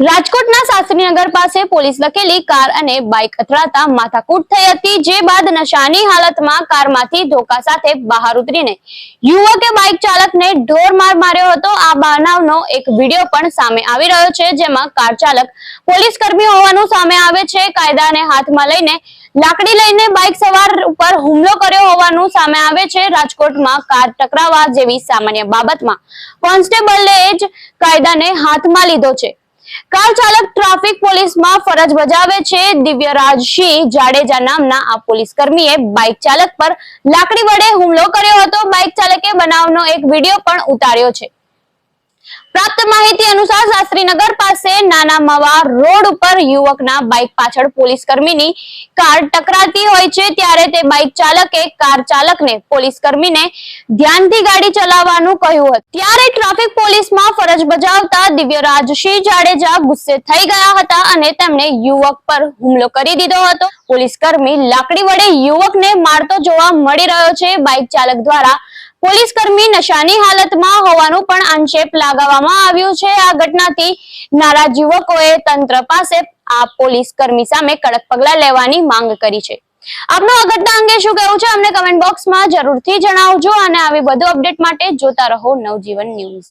રાજકોટના શાસ્ત્રીનગર પાસે પોલીસ લખેલી કાર અને બાઇક અથડાતા માથાકૂટ થઈ હતી, જે બાદ નશાની હાલતમાં કારમાંથી ધોકા સાથે બહાર ઉતરીને યુવકે બાઇક ચાલકને ઢોર માર માર્યો હતો। આ બનાવનો એક વિડીયો પણ સામે આવી રહ્યો છે, જેમાં કાર ચાલક પોલીસ કર્મી હોવાનું સામે આવે છે। કાયદાને હાથમાં લઈને લાકડી લઈને બાઇક સવાર ઉપર હુમલો કર્યો હોવાનું સામે આવે છે। રાજકોટમાં કાર ટકરાવા જેવી સામાન્ય બાબતમાં કોન્સ્ટેબલે જ કાયદાને હાથમાં લીધો છે। કાર ચાલક ટ્રાફિક પોલીસમાં ફરજ બજાવે છે। દિવ્યરાજસિંહ જાડેજા નામના આ પોલીસ કર્મીએ બાઇક ચાલક પર લાકડી વડે હુમલો કર્યો હતો। બાઇક ચાલકે બનાવનો એક વિડીયો પણ ઉતાર્યો છે। પ્રાપ્ત માહિતી અનુસાર શાસ્ત્રીનગર પાસે નાના મવા રોડ ઉપર યુવકના બાઇક પાછળ પોલીસ કર્મીની કાર ટકરાતી હોય છે, ત્યારે તે બાઇક ચાલકે કાર ચાલકને પોલીસ કર્મીને ધ્યાનથી ગાડી ચલાવવાનું કહ્યું હતું। ત્યારે ટ્રાફિક પોલીસમાં ફરજ બજાવતા દિવ્યરાજસિંહ જાડેજા ગુસ્સે થઈ ગયા હતા અને તેમણે યુવક પર હુમલો કરી દીધો હતો। પોલીસ કર્મી લાકડી વડે યુવકને મારતો જોવા મળી રહ્યો છે। બાઇક ચાલક દ્વારા પોલીસ કર્મી નશાની હાલતમાં હોવાનું પણ આક્ષેપ લગાવવામાં આવ્યું છે। આ ઘટનાથી નારાજ યુવકોએ તંત્ર પાસે આ પોલીસ કર્મી સામે કડક પગલાં લેવાની માંગ કરી છે। આપનું આ ઘટના અંગે શું કહેવું છે અમને કમેન્ટ બોક્સમાં જરૂરથી જણાવજો અને આવી વધુ અપડેટ માટે જોતા રહો નવજીવન ન્યૂઝ।